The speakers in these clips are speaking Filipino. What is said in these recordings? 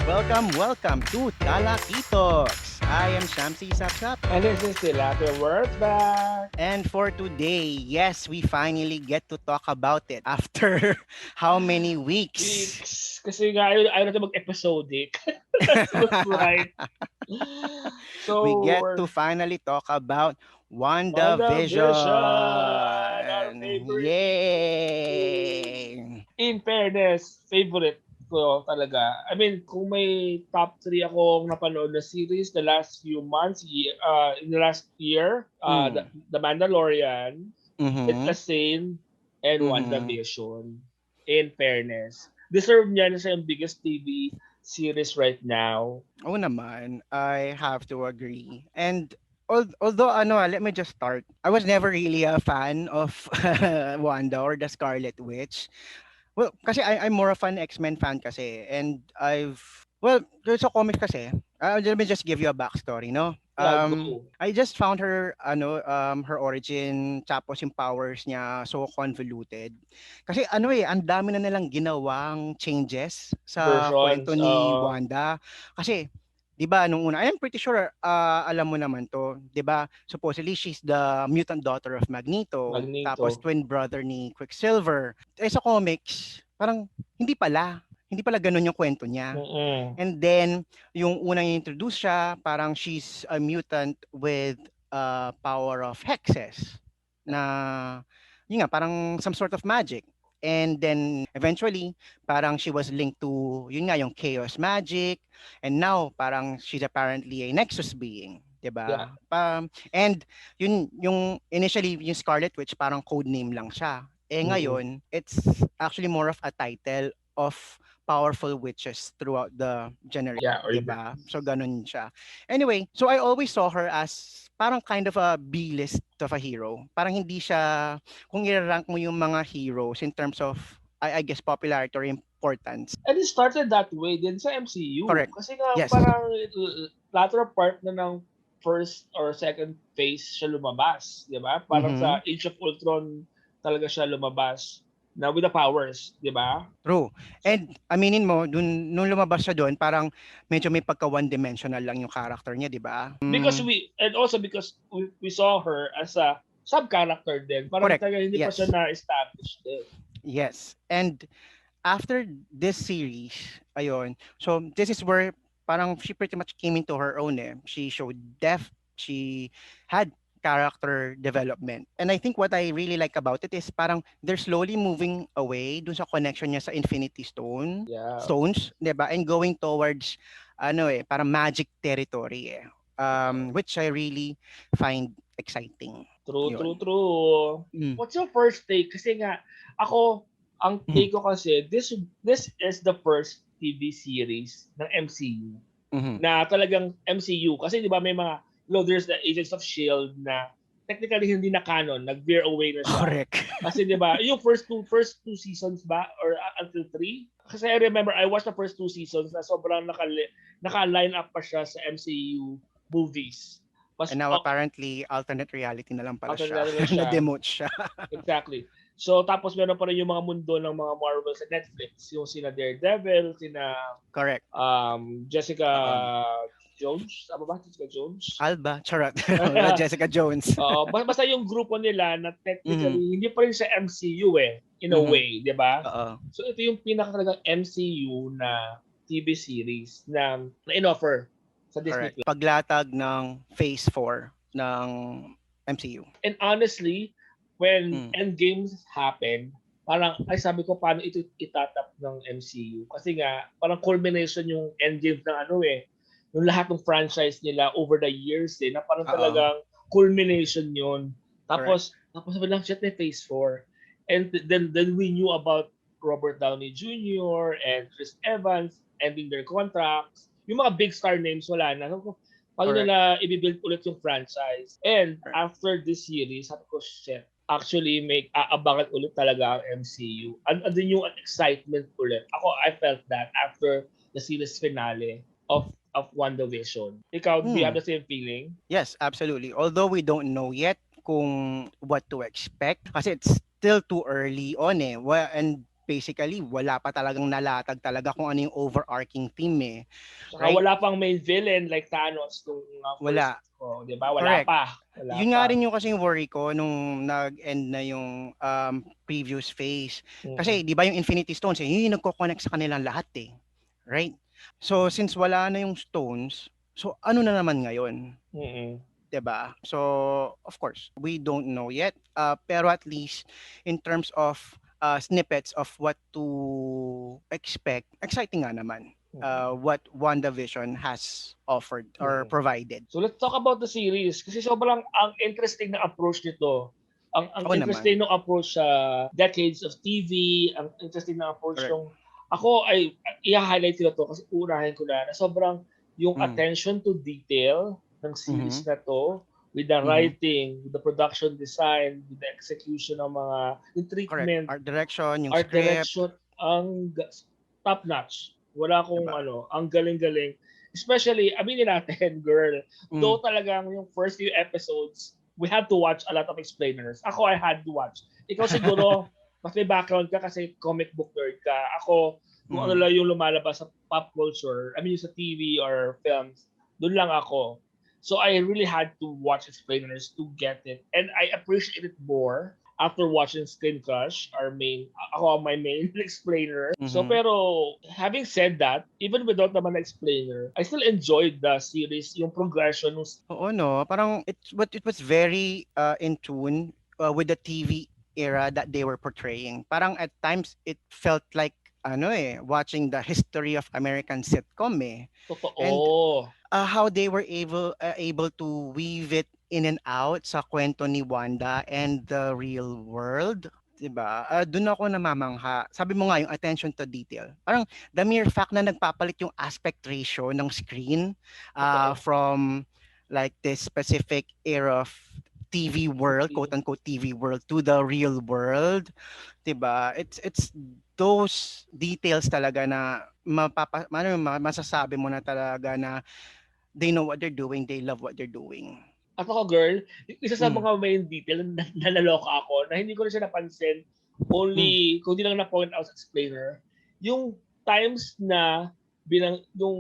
Welcome to Talak-E-Talks. I am Shamsi Sapsap. And this is Tilapia. We're back. And for today, yes, we finally get to talk about it after how many weeks? Weeks. Kasi nga, ayaw natin mag-episodic. That's right. We So, get we're to finally talk about Wandavision, our WandaVision. favorite. Yay! In fairness, favorite ko talaga. I mean, kung may top 3 akong napanood na series the last few months, in the last year, Mm. the Mandalorian, It's Mm-hmm. a Sane, and Mm-hmm. WandaVision. In fairness. Deserve niya na siya yung biggest TV series right now. Oo naman, I have to agree. And although let me just start. I was never really a fan of Wanda or the Scarlet Witch. Well, kasi I'm more of an X-Men fan kasi, and sa comics kasi, let me just give you a backstory, no? Yeah, go. I just found her origin, tapos yung powers niya so convoluted. Kasi ang dami na nilang ginawang changes sa kwento Versions. ni Wanda. Kasi 'di ba nung una, I'm pretty sure alam mo naman 'to, 'di ba? Supposedly she's the mutant daughter of Magneto, tapos Magneto. twin brother ni Quicksilver. Sa comics, parang hindi pala. Hindi pala ganun yung kwento niya. Mm-mm. And then, yung unang introduce siya, parang she's a mutant with power of hexes na, yun nga, parang some sort of magic. And then, eventually, parang she was linked to, yun nga, yung chaos magic. And now, parang she's apparently a Nexus being. Yeah. 'Diba? And yun, yung initially, yung Scarlet Witch, parang code name lang siya. Mm-mm. Ngayon, it's actually more of a title of powerful witches throughout the generation, Yeah, or 'di ba? So ganun siya. Anyway, so I always saw her as parang kind of a B-list of a hero. Parang hindi siya kung i-rank mo yung mga heroes in terms of I guess popularity or importance. and it started that way din sa MCU. Correct. Kasi nga Yes. parang latter part na ng first or second phase siya lumabas. Di ba? Parang Mhm. sa Age of Ultron talaga siya lumabas na with the powers. Di ba? True. So, And aminin mo, nung lumabas siya doon, parang medyo may pagka one-dimensional lang yung character niya, 'di ba? because and also because we saw her as a sub-character din. Parang Correct. talaga hindi pa siya Yes. na-establish din. Yes. And after this series, ayun, so this is where parang she pretty much came into her own eh. She showed depth, she had character development. And I think what I really like about it is parang they're slowly moving away dun sa connection niya sa Infinity Yeah. Stones, 'di ba? And going towards parang magic territory eh. Which I really find exciting. True, true, Yun. true. Mm. What's your first take? Kasi nga, ako, ang Mhm. take ko kasi, this is the first TV series ng MCU Mhm. na talagang MCU. Kasi di ba may mga, there's the Agents of S.H.I.E.L.D. na technically hindi na canon, nag-veer away na siya. Correct. Kasi di ba, yung first two seasons ba, or until three? Kasi I remember, I watched the first two seasons na sobrang naka-line up pa siya sa MCU movies. Pas, And now apparently alternate reality na lang pala after siya. na rin siya. Na-demote siya. Exactly. So, tapos meron pa rin yung mga mundo ng mga Marvel sa Netflix. Yung sina Daredevil, sina Correct. Jessica Oo. Jones. Tama ba? Jessica Jones? Alba, charot. Wala Jessica Jones. Basta yung grupo nila na Mhm. technically, hindi pa rin sa MCU eh, in a Mhm. way, di ba? Oo. So, ito yung pinakatalagang MCU na TV series na in-offer sa Correct. Disneyplus. Paglatag ng Phase 4 ng MCU. And honestly, when Mm. Endgames happen, parang, ay sabi ko, paano ito itatap ng MCU? Kasi nga, parang culmination yung Endgames ng yung lahat ng franchise nila over the years na parang Oo. talagang culmination yun. Correct. Tapos sabi lang, shit, may phase 4. And then we knew about Robert Downey Jr. and Chris Evans ending their contracts. Yung mga big star names, wala na. Sabi ko, paano Correct. nila i-build ulit yung franchise? And Correct. after this series, sabi ko, shit, actually may aabangan ulit talaga ang MCU. Andun yung excitement ulit. Ako, I felt that after the series finale of WandaVision. Ikaw, do you have the same feeling? Yes, absolutely. Although we don't know yet kung what to expect kasi it's still too early on eh. And basically wala pa talagang nalatag talaga kung ano yung overarching theme eh, Tsaka right? wala pang main villain like Thanos nung first, Wala. di ba? Wala Correct. pa. Wala Yun nga pa. rin yung kasing worry ko nung nag-end na yung previous phase. Kasi Mm-mm. 'di ba yung Infinity Stones, yun yung nagko-connect sa kanilang lahat eh. Right? So since wala na yung stones, so ano na naman ngayon? Mm-mm. 'Di ba? So of course, we don't know yet. Pero at least in terms of snippets of what to expect, exciting nga naman. Mm-mm. What WandaVision has offered or Mm-mm. provided. So let's talk about the series kasi sobrang ang interesting na approach nito. Ang Oo naman. interesting ng approach sa decades of TV, ang interesting na approach Correct. ng ako ay i-highlight ko to kasi unahin ko na sobrang yung Mm. attention to detail ng series Mhm. na to with the Mhm. writing, with the production design, with the execution ng mga yung Correct. treatment, Art direction, yung art script, direction, ang top notch. Wala 'di akong ba? ang galing-galing. Especially, aminin natin, girl, Mm. though talagang yung first few episodes, we had to watch a lot of explainers. Ako, I had to watch. Ikaw siguro, mas may background ka kasi comic book nerd ka. Ako, kung ano Mm. lang yung lumalabas sa pop culture, I mean, sa TV or films, doon lang ako. So I really had to watch explainers to get it. And I appreciate it more after watching Screen Crush, ako ang my main explainer. So Mhm. pero having said that, even without naman na explainer, I still enjoyed the series, yung progression ng Oo 'no, parang it was very in tune with the TV era that they were portraying. Parang at times it felt like ano eh, watching the history of American sitcom eh. And totoo. how they were able to weave it in and out sa kwento ni Wanda and the real world. 'Di ba? Doon ako namamangha. Sabi mo nga yung attention to detail. Parang the mere fact na nagpapalit yung aspect ratio ng screen Totoo. from like this specific era of TV world, quote TV. unquote TV world to the real world, 'di ba? It's those details talaga na masasabi mo na talaga na they know what they're doing, they love what they're doing. At ako, girl, isa sa Mm. mga main detail na naloka ako na hindi ko na siya napansin, Mm. kung di lang na-point out sa explainer, yung times na yung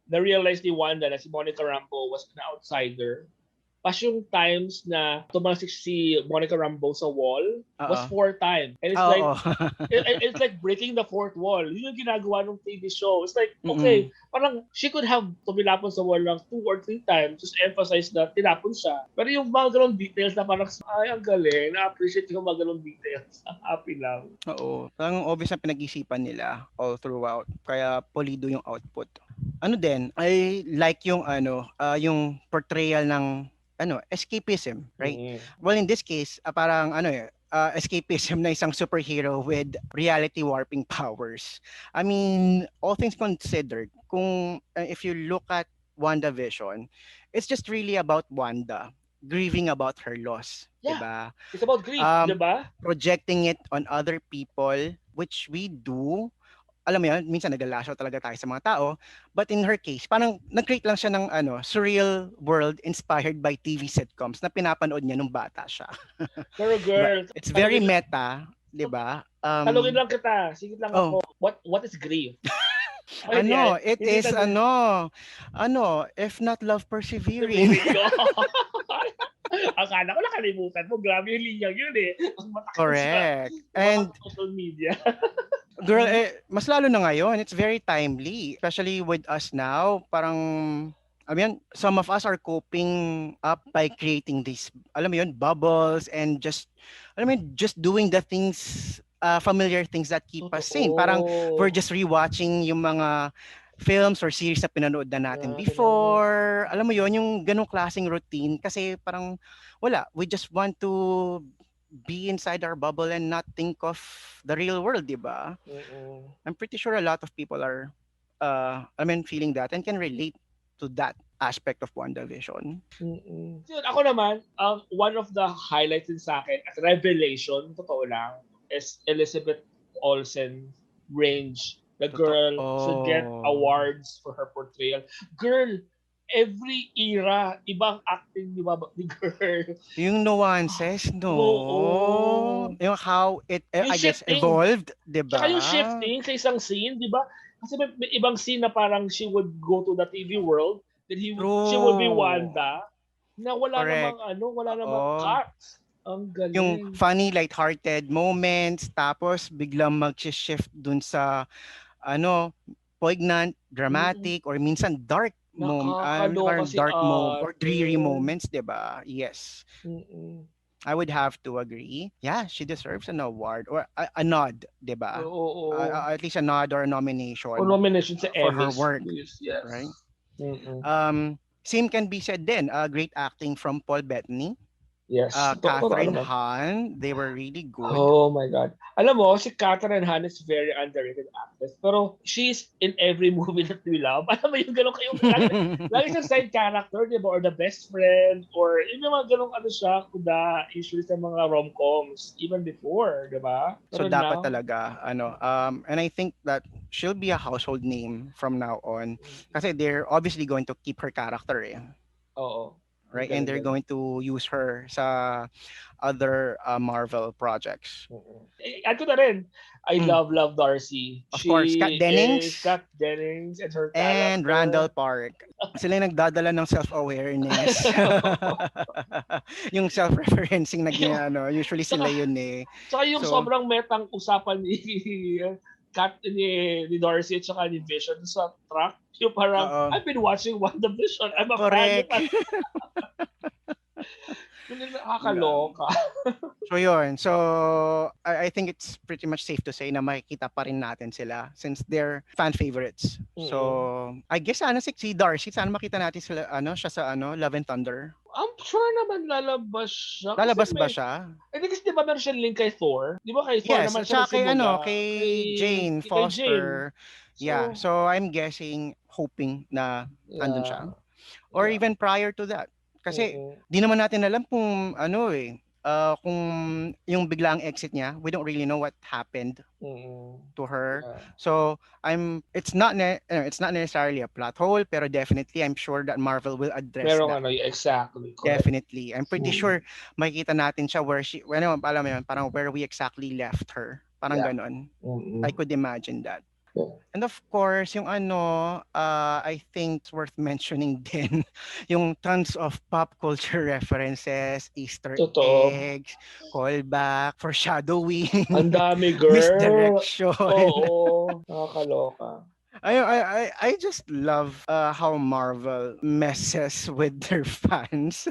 na-realize ni Wanda na si Monica Rambeau was an outsider, pas yung times na tumalsik si Monica Rambeau sa wall was Oo. 4 times. And it's Oo. like, it's like breaking the fourth wall. Yun yung ginagawa ng TV show. It's like, Mm. okay, parang she could have tumilapon sa wall lang 2 or 3 times, just emphasize na tinapon siya. Pero yung mga ganong details na parang, ay, ang galing, na-appreciate yung mga ganong details. Ang happy lang. Oo. Parang obvious na pinag-isipan nila all throughout. Kaya polido yung output. Ano din, I like yung yung portrayal ng escapism, right? Mm-hmm. Well, in this case, parang escapism na isang superhero with reality warping powers. I mean, all things considered, kung if you look at WandaVision, it's just really about Wanda grieving about her loss, Yeah, 'di ba? it's about grief, di Um, ba? projecting it on other people, which we do. Alam mo yun, minsan naglalasho talaga tayo sa mga tao. But in her case, parang nag-create lang siya ng surreal world inspired by TV sitcoms na pinapanood niya nung bata siya. Pero Diba? girl, It's very meta, 'di so, ba? talungin lang kita. Sige lang Oh, ako. What is grief? Ay, hindi, it hindi is tanong. if not love persevering. Sabihin ko. Akala ko nakalimutan mo. Grabe yung linyang yun eh. Mas matagal sa Correct. mga And social media. girl, mas lalo na ngayon, it's very timely, especially with us now. Parang, I mean, some of us are coping up by creating these, alam mo yun, bubbles and just, alam mo yun, just doing the things, familiar things that keep us sane. Parang, we're Totoo. just rewatching yung mga films or series na pinanood na natin Pinanood. before. Alam mo yun, yung ganong klaseng routine. Kasi parang, wala, we just want to be inside our bubble and not think of the real world, di ba? Mm-mm. I'm pretty sure a lot of people are, feeling that and can relate to that aspect of WandaVision. Mm-mm. Yun, ako naman, one of the highlights din sa akin at revelation, totoo lang, is Elizabeth Olsen range. The girl should get Totoo. awards for her portrayal. Girl, every era, ibang acting ni girl. Yung nuances, no? Oo. Yung how it, Yung I guess, shifting, evolved, di tsaka yung ba? shifting sa isang scene, di ba? Kasi may ibang scene na parang she would go to the TV world, then she would be True. Wanda, na wala Correct. namang wala namang Oo. cuts. Ang Yung galing. funny, lighthearted moments, tapos biglang mag-shift dun sa, ano, poignant, Mm. dramatic, or minsan Nakakaloka parang si dark or ate. dreary moments, di ba? Yes. Mm. I would have to agree. Yeah, she deserves an award or a nod, 'di ba? Oo. At least a nod or a O nomination nomination sa for her Emmys, work, please. Yes. right? Mm. Same can be said then. Great acting from Paul Bettany, Yes. Totoo Catherine naman. Hahn. They were really good. Oh my God. Alam mo, si Catherine Han is very underrated actress. Pero she's in every movie that we love. Alam mo yung gano'n kayong, lagi siyang side character, di ba? Or the best friend. Or yung mga gano'ng siya, kuda, usually sa mga rom-coms. Even before, di ba? So Pero dapat now, talaga and I think that she'll be a household name from now on kasi they're obviously going to keep her character, eh, oo. Ang right? And they're galing-galing. going to use her sa other Marvel projects. Add ko na rin, I Mm. love Darcy. Of course, Kat She is Dennings Kat Dennings and her and Randall character. Park. Sila yung nagdadala ng self-awareness. Yung self-referencing na yung, usually tsaka, sila yun eh. tsaka yung So, sobrang metang usapan ni Kat ni Darcy at saka ni Vision sa truck. Yung parang, oo, I've been watching Wandavision. I'm a fan. Yung correct. parang, yun yung nakakaloka. So yun. So I think it's pretty much safe to say na makikita pa rin natin sila since they're fan favorites. Mm-mm. So I guess si Darcy, sana makita natin sila siya sa Love and Thunder. I'm sure naman lalabas siya. Kasi Lalabas ba may, siya? kasi di ba meron siyang link kay Thor? Di ba kay Thor Yes, naman at siya saka nagsimula? kay Jane Kay Jane. Foster. Yeah, So, so I'm guessing, hoping na andun siya. yeah. Or Yeah. even prior to that. Kasi Mm-mm. di naman natin alam kung kung yung biglang exit niya, we don't really know what happened Mm-mm. to her. Yeah. So it's not necessarily a plot hole, pero definitely I'm sure that Marvel will address Merong that. exactly, correct. Definitely. I'm pretty Mm. sure makikita natin siya where alam mo yun, parang where we exactly left her. Parang Yeah. ganon. I Mm-mm. could imagine that. Yeah. And of course, yung I think it's worth mentioning din, yung tons of pop culture references, Easter Totoo. eggs, callback, foreshadowing, Ang dami, girl. misdirection. Oo. Nakakaloka. I just love how Marvel messes with their fans.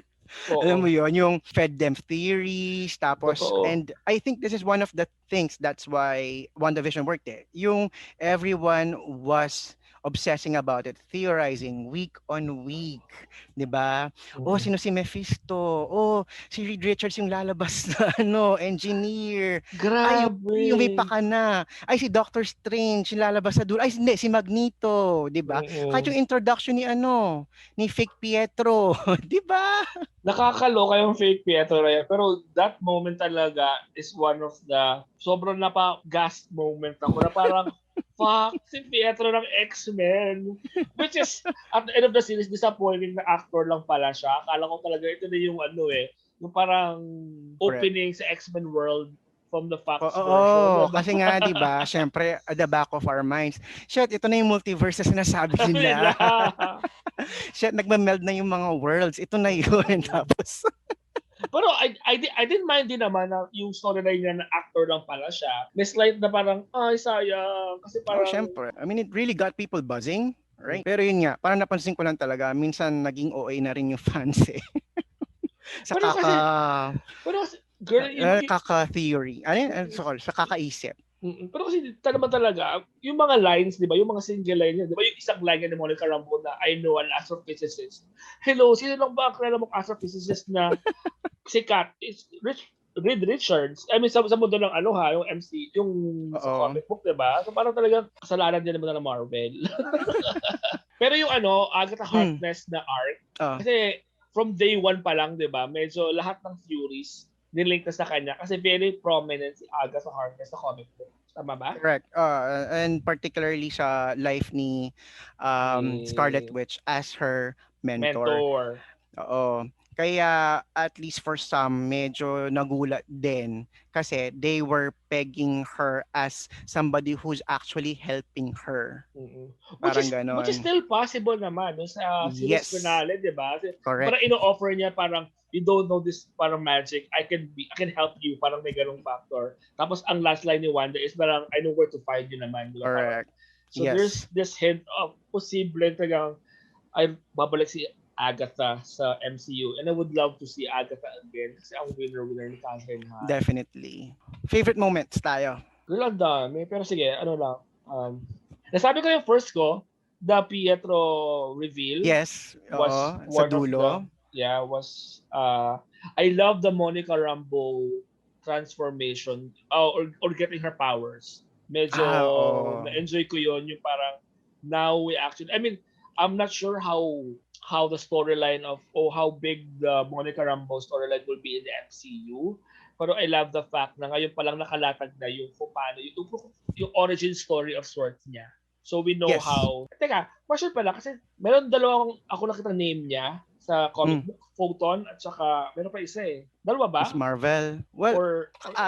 Alam mo Oo. yon, yung fed them theories, tapos, Totoo. and I think this is one of the things that's why WandaVision worked, eh. Yung everyone was obsessing about it, theorizing week on week, 'di ba? Oh, Mm-mm. sino si Mephisto? Oh, si Reed Richards yung lalabas na engineer. Ay, Grabe. yung may pakana. Ay, si Doctor Strange yung lalabas sa dulo. Ay, hindi, si Magneto, 'di ba? Kahit Mm-mm. yung introduction ni Fake Pietro, 'di ba? Nakakaloka yung fake Pietro na yan. Pero that moment talaga is one of the sobrang napa-gasp moment ako na parang, fuck, si Pietro ng X-Men. Which is, at the end of the series, disappointing na actor lang pala siya. Akala ko talaga ito na yung yung parang Correct. opening sa X-Men world from the Fox version. Oo, Diba? kasi nga 'di ba, syempre at the back of our minds, shit, ito na yung multiverse na sinasabi Sabi nila. nila. Shit, nagme-meld na yung mga worlds. Ito na yun. Mm-mm. Tapos, Pero I didn't mind din naman na yung storyline niya na actor lang pala siya. May slight na parang, ay, sayang. Kasi oh, parang, syempre. I mean, it really got people buzzing, mm, right? Pero yun nga, parang napansin ko lang talaga, minsan naging OA na rin yung fans eh. Sa pero kasi, girl, kaka-theory. Ano yun? Sa kakaisip. pero kasi naman talaga, yung mga lines, di ba, yung mga single line niya, di ba, yung isang line niya ni Monica Rambeau na, I know an astrophysicist. Hello, sino lang ba ang kilala mong astrophysicist na sikat? It's Reed Richards. I mean, sa mundo ng yung yung sa Oo. comic book, di ba? So parang talagang kasalanan din naman ng Marvel. Pero yung Agatha Hmm. Harkness na arc, Oh, kasi from day one pa lang, di ba, medyo lahat ng Furies nilink na sa kanya kasi very prominent si Agatha Harkness sa comic book. Tama ba? correct. And particularly sa life ni Scarlet Ni Witch as her mentor. mentor. Oo. Kaya at least for some, medyo nagulat din kasi they were pegging her as somebody who's actually helping her. Mm. Parang Which is ganon. still possible naman no, sa series Yes, finale, 'di ba? correct. Parang ino-offer niya parang you don't know this parang magic. I can help you. Parang may ganung factor. Tapos ang last line ni Wanda is parang I know where to find you naman, 'di ba? Parang Correct. so there's Yes, this hint of posible talagang ay babalik si Agatha sa MCU and I would love to see Agatha again kasi ang winner ni Catherine Han. definitely. Favorite moments tayo. Girl, ang dami. Pero sige, ano lang. Nasabi ko yung first ko, the Pietro reveal Yes, oo, was sa one of dulo. the, yeah, was, I love the Monica Rambeau transformation or getting her powers. Medyo Oo. na-enjoy ko yon yung parang now we actually, I mean, I'm not sure how the storyline of how big the Monica Rambeau storyline will be in the MCU. Pero I love the fact na ngayon palang nakalatag na yung kung paano, yung origin story of sorts niya. So we know Yes. how... Teka, question pala kasi meron dalawang ako nakita name niya sa comic Mm. book, Photon at saka meron pa isa eh. Dalawa ba? Miss Marvel. Well, Or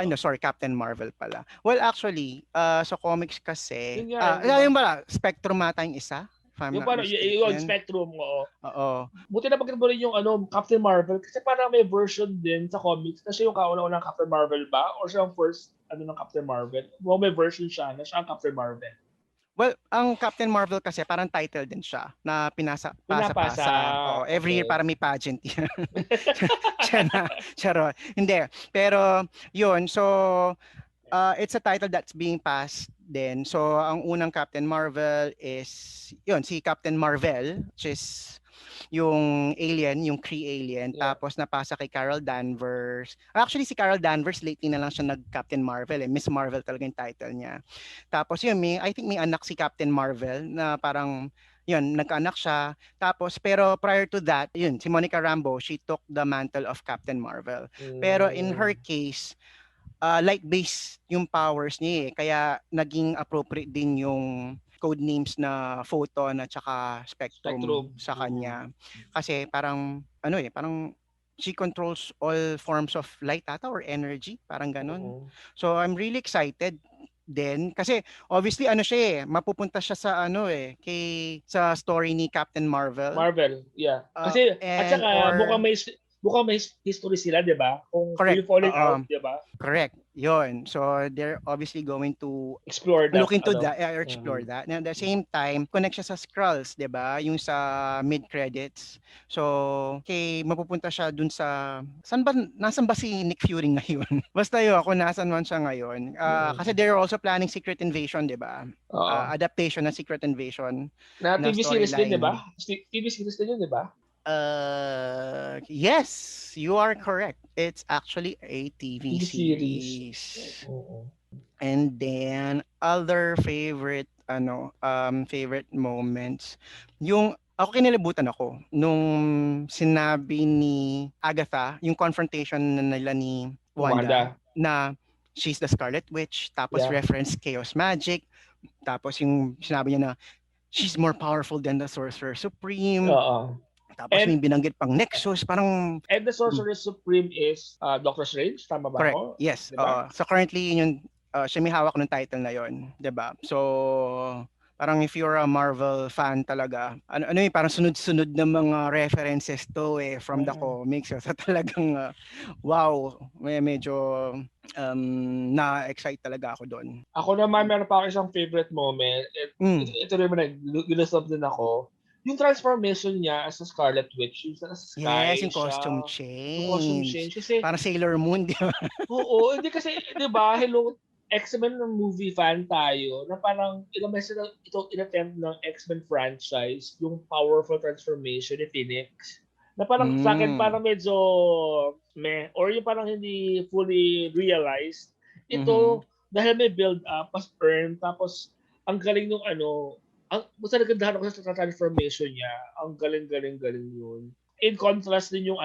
no, sorry, Captain Marvel pala. Well, actually, sa comics kasi, yun nga eh, di ba? yung pala, Spectrum ata yung isa, if I'm Yung not parang yung mistaken. Spectrum, oo. Oo. Buti na mo rin yung Captain Marvel kasi parang may version din sa comics na siya yung kauna-unang Captain Marvel ba? Or siya ang first ng Captain Marvel? Well, may version siya na siya ang Captain Marvel. Well, ang Captain Marvel kasi parang title din siya na Pinapasa. pasa-pasa. Oo, every year Okay. para may pageant yan. Charot. Hindi. Pero, yun. So, it's a title that's being passed din. So, ang unang Captain Marvel is, yun, si Captain Marvel, which is yung alien, yung Kree alien. Yeah. Tapos napasa kay Carol Danvers. Actually, si Carol Danvers, lately na lang siya nag-Captain Marvel eh. Miss Marvel talaga yung title niya. Tapos yun, I think may anak si Captain Marvel na parang yun, nagkaanak siya. Tapos, pero prior to that, yun, si Monica Rambeau, she took the mantle of Captain Marvel. Pero in her Mm. case, light-based yung powers niya eh. Kaya naging appropriate din yung code names na Photon at saka Spectrum Spectrum. sa Mm. kanya. Kasi parang, parang she controls all forms of light ata or energy, parang ganun. Mm. So I'm really excited din kasi obviously siya mapupunta siya sa sa story ni Captain Marvel. Marvel, yeah. Kasi at And saka or mukhang may history sila, 'di ba? Kung correct. falling out, 'di ba? Correct. Yon. So they're obviously going to Explore look that into ano. that or explore that. And at the same time, connect siya sa Skrulls, 'di ba? Yung sa mid-credits. So, mapupunta siya dun sa nasan ba si Nick Fury ngayon? Basta yun, kung nasan man siya ngayon. Kasi Mm. they're also planning Secret Invasion, 'di ba? Oo. Adaptation ng Secret Invasion Na na TV series din, 'di storyline. ba? TV series din 'yun, 'di ba? Yes, you are correct. It's actually a TV TV series. series. Oo. And then other favorite moments. Yung ako kinilabutan ako nung sinabi ni Agatha, yung confrontation nila ni Wanda Wanda. na she's the Scarlet Witch, tapos Yeah. reference chaos magic, tapos yung sinabi niya na she's more powerful than the Sorcerer Supreme, Oo. tapos And may binanggit pang Nexus, parang the Sorcerer Supreme is Doctor Strange, tama ba correct. ako? Yes. 'Di ba? So currently yun yung siya may hawak ng title na yon, 'di ba? So parang if you're a Marvel fan talaga, parang sunod-sunod na mga references to from the Mm. comics. So talagang wow, medyo na-excite talaga ako doon. Ako naman meron pa ako isang favorite moment. Mm. Ito rin nag-love din ako. Yung transformation niya as a Scarlet Witch, yung sa Yes, sky yung costume siya, yung costume change. change. Kasi, Parang Sailor Moon, di ba? oo, hindi kasi, di ba, hello, X-Men ng movie fan tayo, na parang ilang beses na ito in-attempt ng X-Men franchise, yung powerful transformation ni Phoenix. Na parang sa akin, Mm. parang medyo meh, or yung parang hindi fully realized. Mhm. Ito, dahil may build up, mas earn, tapos ang galing nung basta nagandahan ako sa transformation niya. Ang galing yun. In contrast din yung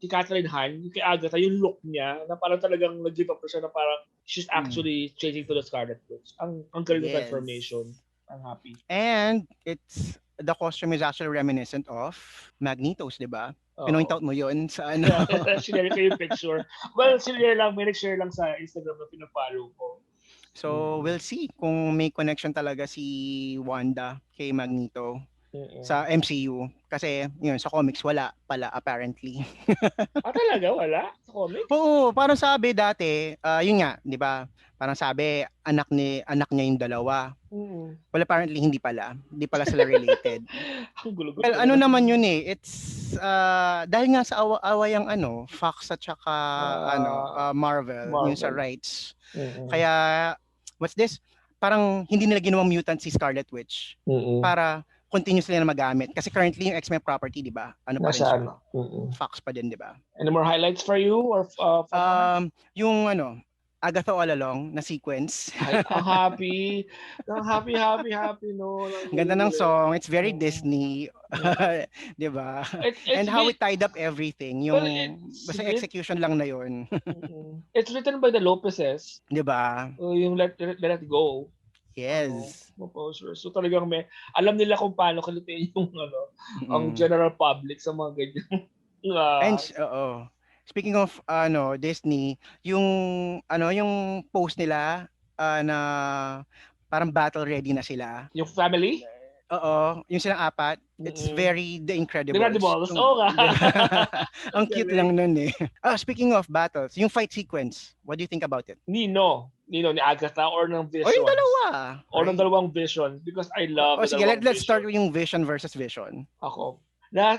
si Catherine Han, yung kay Agatha, yung look niya, na parang talagang nag-give up siya na parang she's Mm. actually changing to the Scarlet Witch. Ang galing ng Yes. transformation. I'm happy. And it's the costume is actually reminiscent of Magneto's, 'di ba? Pinoint Oo. out mo 'yun sa ano. Yeah, sinare ko yung picture. Well, sinare lang, may nag-share lang sa Instagram na pina-follow ko. So, Mm. we'll see kung may connection talaga si Wanda kay Magneto Mm. sa MCU kasi yun sa comics wala pala apparently. Ah, talaga? Wala? Sa comics? Oo, parang sabi dati, yun nga, 'di ba? Parang sabi anak niya yung dalawa. Mm. Well, apparently hindi pala sila related. Ang gulo-gulo Well, ano talaga ng naman yun eh, it's dahil nga sa away ang ano, Fox at saka Marvel, yung sa Marvel. rights. Mm. Kaya what's this? Parang hindi nila ginawang mutant si Scarlet Witch Mm. para continuously na magamit. Kasi currently yung X-Men property, 'di ba? Ano pa rin Nasa siya? ano? Mm. Fox pa din, 'di ba? Any more highlights for you or fun moments? Yung ano, Agatha All Along na sequence. Ay, ang happy. Ang happy, happy, happy, no? Ang Ang ganda ng galing-galing. song. It's very Mm. Disney. Mm. 'Di ba? It's And how been, it tied up everything. well, Yung basta execution lang na 'yon. it's written by the Lopezes. 'Di ba? Yung Let It Go. Ano, Yes. composer. So talagang may, alam nila kung paano kulitin yung ano, ang Mm. general public sa mga ganyan. And uh, oo. Speaking of ano, Disney, yung ano, yung post nila na parang battle ready na sila. yung family? Oo, yung silang apat, it's Mm-mm. very The Incredibles. Incredibles. Yung, Oo nga. 'di ba? Ang Ang cute galing. lang nun eh. Speaking of battles, yung fight sequence, what do you think about it? Nino ni Agatha or ng O yung Visions. dalawa, Or ng right? dalawang Vision because I love the Sige, dalawang let's start Vision. with yung Vision versus Vision. Ako.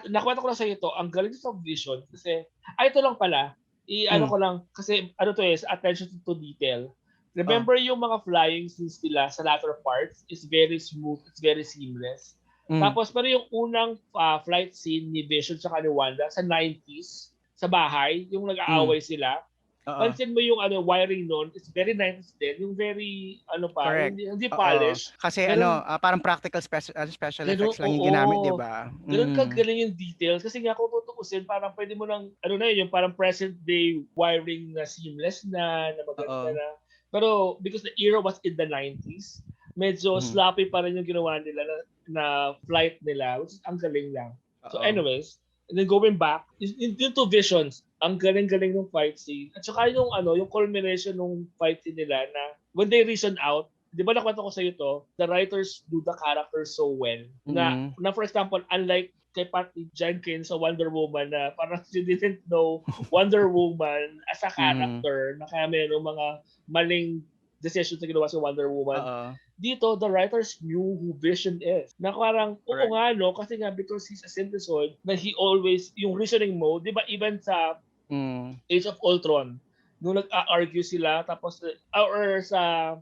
Nakwento ko lang sa ito, ang galing sa Vision kasi, ito lang pala, i-ano Mm. ko lang, kasi ano to is, attention to detail. Oh. Remember yung mga flying scenes nila sa latter parts is very smooth, it's very seamless. Mm. Tapos, pero yung unang flight scene ni Vision sa ni Wanda sa 90s, sa bahay, yung Mm. nag-aaway sila, Oo. pansin mo yung ano wiring noon, it's very 90s din, yung very, ano pa, Correct. hindi Oo. polished. Kasi ano, Ganun, parang practical special Gano'n, effects lang yung oo. ginamit, 'di ba? Gano'n Mm. kagaling yung details. Kasi nga kung tutuusin, parang pwede mo lang, ano na yun, yung parang present day wiring na seamless na maganda Oo. na. Pero because the era was in the 90s, medyo Mhm. sloppy pa rin yung ginawa nila na flight nila, which is ang galing lang. So Oo. anyways, and then going back, yung two visions, ang galing-galing ng fight scene. At saka yung ano, yung culmination ng fight scene nila na when they reason out, di ba nakwento ko sa iyo to, the writers do the character so well Mm. na for example, unlike kay Patty Jenkins sa Wonder Woman na parang she didn't know Wonder Woman as a Mm. character na kaya mayroong mga maling decisions na ginawa sa Wonder Woman. Oo. Dito, the writers knew who Vision is. Na parang, oo Correct. nga, no? Kasi nga, because he's a synthesoid, na he always, yung reasoning mode, di ba, even sa Mm. Age of Ultron, nung nag-argue sila, tapos, or sa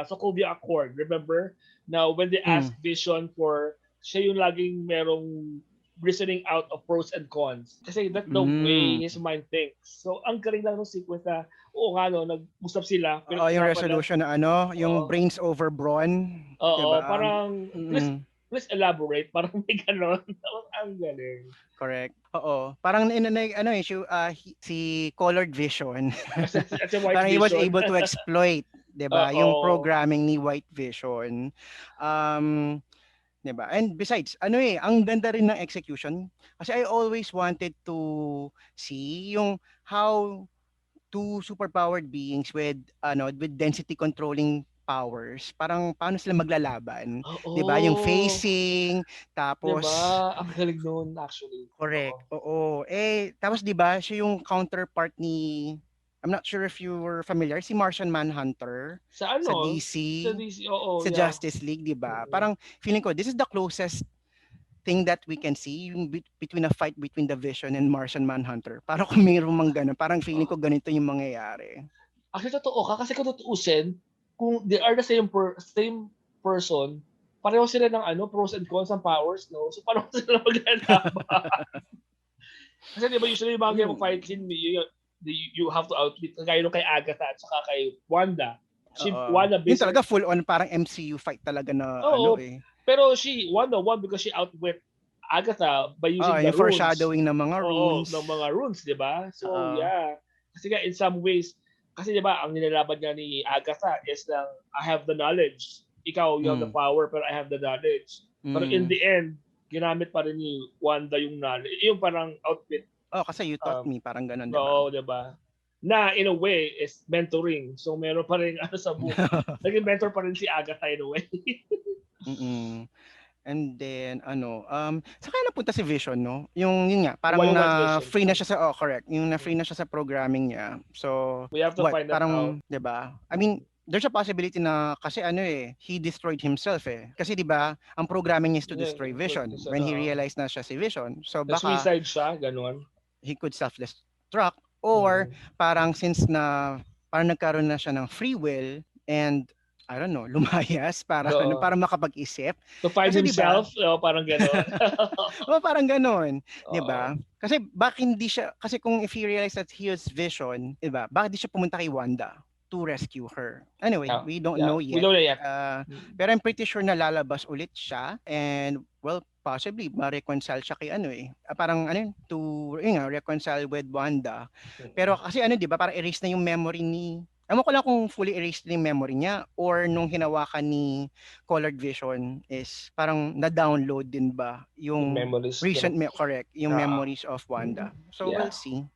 Sokovia Accord, remember? Now, when they Mm. asked Vision for, siya yung laging merong reasoning out of pros and cons. Kasi that's the way Mm. his mind thinks. So, ang galing lang ng sequence na, oo nga, no, nag-usap sila, Oo, yung pinag-usapan na, resolution na ano, yung oo, brains over brawn, 'di oo, ba? parang, Mm. please elaborate, parang may ganon. Ang galing. Correct. Oo. Parang ano eh, si Colored Vision. At sa White Parang he was Vision. able to exploit, 'di ba, yung Oo. programming ni White Vision. Um, 'Di ba? And besides, ano eh, ang ganda rin ng execution kasi I always wanted to see yung how two superpowered beings with density controlling powers, parang paano sila maglalaban, 'di ba? Yung Oo. facing, 'Di ba? tapos Ang galing no'n actually. Oo. correct, oo. Tapos 'di ba, siya yung counterpart ni I'm not sure if you were familiar, si Martian Manhunter Sa sa ano, DC, sa DC, oo, sa yeah. Justice League, 'di ba? Mm. Parang feeling ko this is the closest thing that we can see yung between a fight between the Vision and Martian Manhunter. Parang kung mayroong mang ganun, parang feeling Oo. ko ganito yung mangyayari. Actually totoo ka kasi kung tutuusin, kung they are the same person, pareho sila ng ano, pros and cons ng powers, 'no? So paano sila maglalaban? Kasi 'di ba usually yung mga ganiyang fight Yun, scene, you have to outwit kagaya nung kay Agatha at saka kay Wanda. oo. Wanda Yun basically, talaga full on parang MCU fight talaga na ano oo, eh. pero Wanda won because she outwit Agatha by Oo, using the yung runes. foreshadowing ng mga Oo, runes. ng mga runes, 'di ba? So, Oo. yeah. Kasi nga in some ways, kasi 'di ba, ang nilalaban nga ni Agatha is lang, I have the knowledge. Ikaw, you have the Mm. power, pero I have the knowledge. Pero in Mm. the end, ginamit pa rin ni Wanda yung knowledge, yung parang outfit, Oh, kasi you taught um, me, parang gano'n, 'di ba? oo, di ba? Na in a way is mentoring. So meron pa rin ano sa book. Naging mentor pa rin si Agatha in a way. Mm. And then ano, saan kaya napunta si Vision 'no? Yung yun nga, parang Yung White Vision. na-free na siya sa correct, yung na-free na siya sa programming niya. So, We have to what, find that out. parang 'di ba? I mean, there's a possibility na kasi ano eh, he destroyed himself eh. Kasi 'di ba, ang programming niya is to destroy Vision when he realized na siya si Vision. So baka Na-suicide siya, ganun. he could self-destruct or Mm. parang since na parang nagkaroon na siya ng free will and I don't know, lumayas para ano, Oo. para makapag-isip. To find Kasi 'di ba? himself, parang gano'n. Oo, parang gano'n, 'di ba? Oo. Kasi bakit hindi siya kasi kung if he realized that he was Vision, 'di ba? Bakit di siya pumunta kay Wanda to rescue her? Anyway, Yeah. we don't Yeah. know We yet. don't know yet. Uh, Mm. pero I'm pretty sure na lalabas ulit siya and well, possibly ma-reconcile siya kay ano eh. Parang ano yun, to yun nga, reconcile with Wanda. Pero kasi ano 'di ba, parang erase na yung memory ni Ewan ko lang kung fully erased na yung memory niya or nung hinawakan ni Colored Vision is parang na-download din ba Yung yung memories recent ng correct, yung memories of mm. Wanda. So Yeah. we'll see.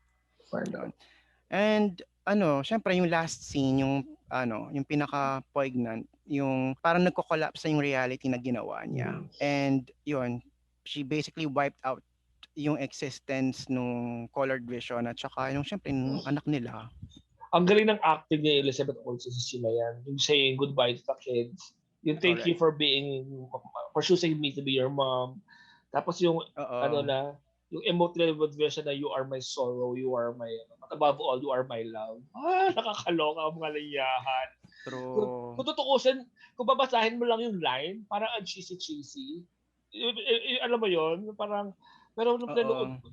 Find Yun. out. And ano, syempre yung last scene, yung ano, yung pinaka-poignant, yung parang nagko-collapse na yung reality na ginawa niya. Mm. And yun, she basically wiped out yung existence nung Colored Vision at saka yung syempre yung anak nila. Ang galing ng acting ni Elizabeth Olsen sa sila yan. Yung saying goodbye to the kids. Yung thank you Correct. for choosing me to be your mom. Tapos yung, ano Oo. na, yung emotional version na you are my sorrow, you are my, but above all, you are my love. Nakakaloka ang mga layahan. True. Kung tutukusin, kung babasahin mo lang yung line, parang ang cheesy-cheesy. Alam mo yon parang, pero Oo. nung pinanood mo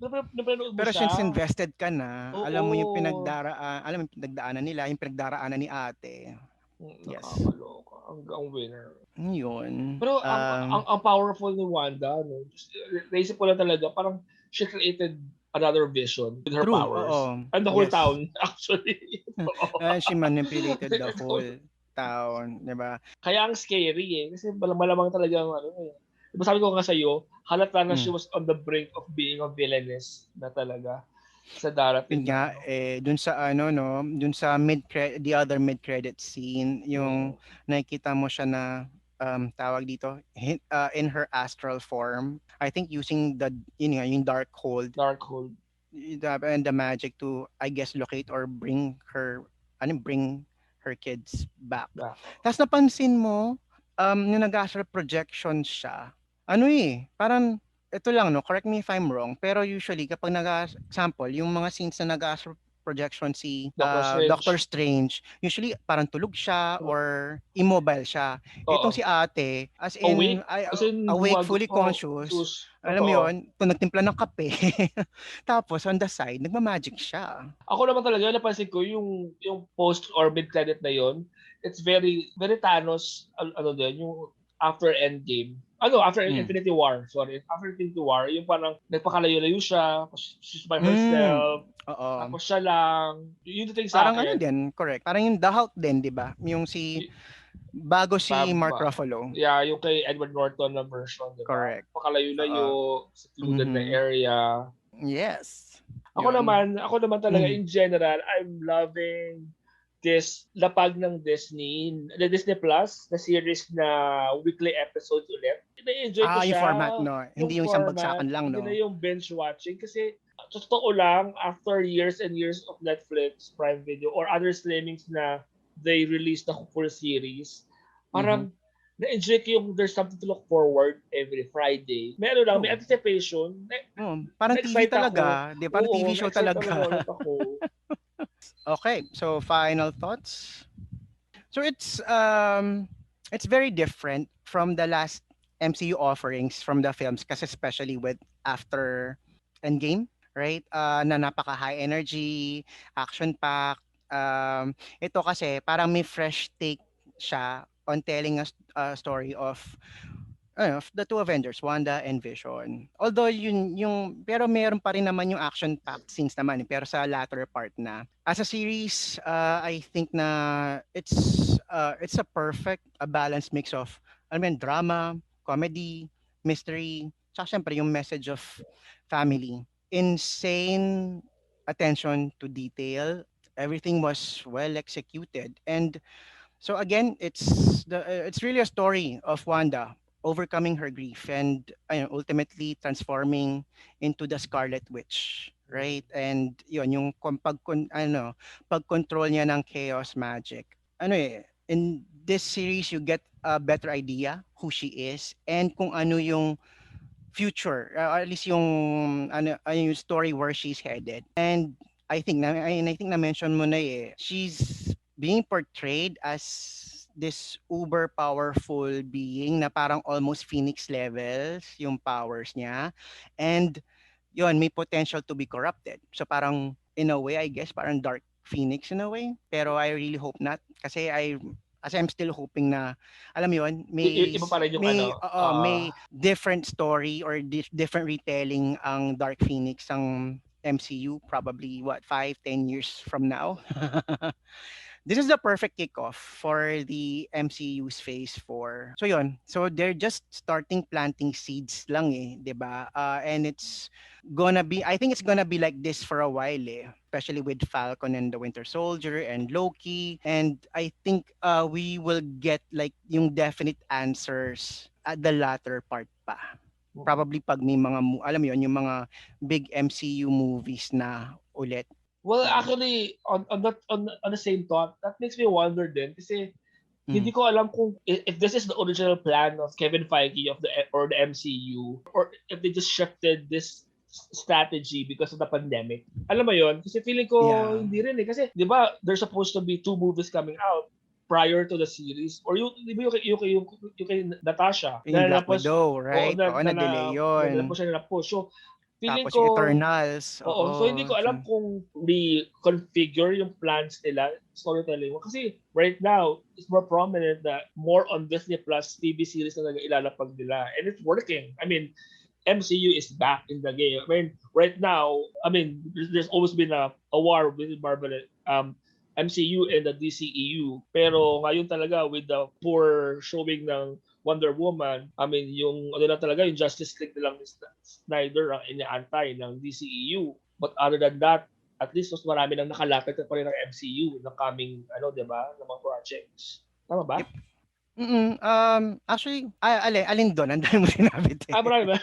Pero since siya, invested ka na, alam mo yung oo, alam mo yung pinagdaanan nila, yung pinagdaraanan ni ate. Yes. nakakaloka. Hanggang winner. Yun. Pero ang powerful ni Wanda, no? Naisip ko lang talaga, parang she created another vision with her True, powers. oo. And the whole Yes. town, actually. Oo. She manipulated the whole town, 'di ba? Kaya ang scary eh. Kasi malamang talaga ano eh. Diba sabi ko nga sa'yo, halata na she Mm. was on the brink of being a villainess na talaga sa Yun darating na nga ano. dun sa ano 'no, dun sa the other mid-credit scene, yung Mm, nakikita mo siya na tawag dito, in her astral form. I think using the yun nga, yung dark hold Darkhold. and the magic to I guess locate or bring her kids back. Back. Tapos napansin mo nung nag-astral projection siya, ano eh, parang ito lang no, correct me if I'm wrong, pero usually kapag example, yung mga scenes na nag-astral projection si Doctor Doctor Strange. Strange, usually parang tulog siya or immobile siya. Itong Oo. si ate, as in Awake. Kasi awake, fully conscious, sus. alam mo Totoo. yun, kung nagtimpla ng kape, tapos on the side, nagma-magic siya. Ako naman talaga napansin ko yung post or mid credit na yon. It's very very Thanos ano din yung after Endgame. Ano, after Mm. Infinity War, sorry. After Infinity War, yung parang nagpakalayo-layo siya, she's by Hmm, herself, oo. tapos siya lang. Yun yung thing sa Parang ano akin. din, correct. Parang yung The Hulk din, 'di ba? Yung si Y- bago si Mark ba, Ruffalo. yeah, yung kay Edward Norton na version, di ba? Correct. Oo. Pakalayo-layo, secluded na Mhm. area. Yes. Ako naman talaga Mhm. in general, I'm loving this lapag ng Disney, the Disneyplus, na series na weekly episodes ulit. Na-enjoy ko Yung siya, format 'no, yung hindi yung isang format, bagsakan lang hindi na 'no. yung binge watching kasi sa totoo lang, after years and years of Netflix, Prime Video, or other streamings na they release na full series, Mhm. parang na-enjoy ko yung there's something to look forward every Friday. May ano lang, may True. anticipation. Parang TV Na-excite ako. talaga, 'di parang TV Oo, show na-excite talaga. talaga ulit ako. Okay, so final thoughts. So it's very different from the last MCU offerings from the films kasi especially with after Endgame, right? Na napaka high energy, action pack. Ito kasi parang may fresh take siya on telling us a story of of the two Avengers, Wanda and Vision. Although yung pero meron pa rin naman yung action-packed scenes naman pero sa latter part na. As a series, I think na it's a perfect a balanced mix of I mean drama, comedy, mystery, tsaka syempre yung message of family. Insane attention to detail. Everything was well executed. And so again, it's really a story of Wanda overcoming her grief and ultimately transforming into the Scarlet Witch, right? And yun yung pag-control niya ng chaos magic. In this series you get a better idea who she is and kung ano yung future, or at least yung story where she's headed. And I think na mention mo na she's being portrayed as this uber powerful being na parang almost phoenix levels yung powers niya, and yun may potential to be corrupted. So parang in a way I guess parang dark phoenix in a way, pero I really hope not kasi I'm still hoping na alam mo yun Iba pa rin yung may different story or different retelling ang Dark Phoenix ang MCU probably 5-10 years from now. This is the perfect kickoff for the MCU's Phase 4. So yun, so they're just starting planting seeds lang 'di ba? And I think it's gonna be like this for a while especially with Falcon and the Winter Soldier and Loki. And I think we will get like yung definite answers at the latter part pa. Probably pag may mga alam mo yun, yung mga big MCU movies na ulit. Well, actually, on the same thought, that makes me wonder din kasi hindi ko alam kung if this is the original plan of Kevin Feige or the MCU, or if they just shifted this strategy because of the pandemic. Alam mo yon? Kasi feeling ko hindi rin kasi 'di ba there's supposed to be 2 movies coming out prior to the series, or yung kay Natasha Yung Black Widow, right? Na-delay yun. Na push. So feeling Tapos ko yung Eternals. so hindi ko alam kung reconfigure yung plans nila, storytelling. Kasi right now, it's more prominent that more on Disneyplus TV series na ilalapag nila. And it's working. I mean, MCU is back in the game. I mean, right now, there's always been a war with Marvel, MCU and the DCEU. Pero ngayon talaga, with the poor showing ng Wonder Woman, yung talaga yung Justice League nilang Snyder ang inaantay ng DCEU. But other than that, at least mas marami nang nakalapit pa rin ng MCU ng coming, 'di ba, ng mga projects. Tama ba? Yep. Actually, alin doon? Ang dami mo sinabi. Marami ba?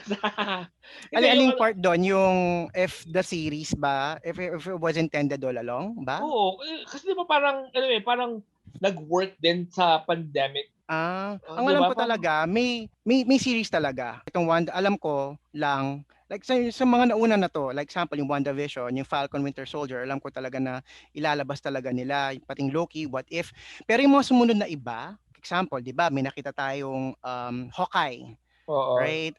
Aling part doon, yung if the series ba, if it was intended all along ba? Oo, kasi di ba parang nag-work din sa pandemic. Ang alam ko talaga, may series talaga. Itong Wanda, alam ko lang, like sa mga nauna na to, like example, yung Wandavision, yung Falcon Winter Soldier, alam ko talaga na ilalabas talaga nila, pating Loki, What If. Pero yung mga sumunod na iba, example, di ba, may nakita tayong Hawkeye. Oo. Right?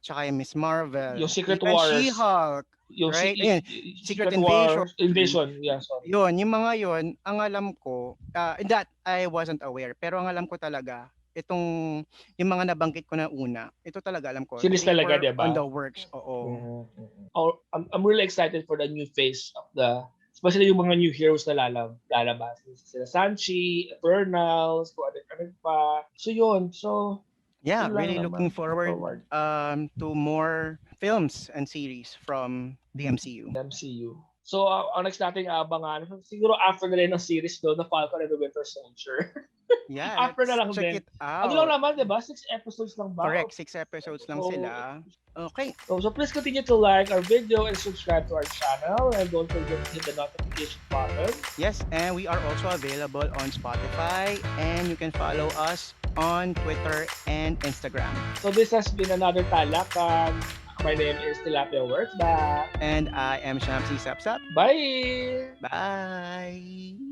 Tsaka yung Miss Marvel. Yung Secret Wars. She-Hulk. Yung right? Secret Invasion. Yeah, sorry. Yun, yung mga yun, ang alam ko, that I wasn't aware, pero ang alam ko talaga, yung mga nabanggit ko na una, ito talaga alam ko. Series talaga, diba? On the works, oo. I'm really excited for the new phase of especially yung mga new heroes na lalabas. Sila Sanchi, Eternals, ano pa. So yun, yeah, really looking forward to more films and series from the MCU. So, ang next nating abangan, siguro after na rin ng series na Falcon and the Winter Soldier. Yeah, after na lang check din. it out. Ano lang naman, diba? 6 episodes lang ba? Correct, 6 episodes lang sila. Okay. So please continue to like our video and subscribe to our channel. And don't forget to hit the notification button. Yes, and we are also available on Spotify. And you can follow us on Twitter and Instagram. So this has been another Talakan. My name is Tilapia Works Back. And I am Shamsi Sapsap. Bye! Bye!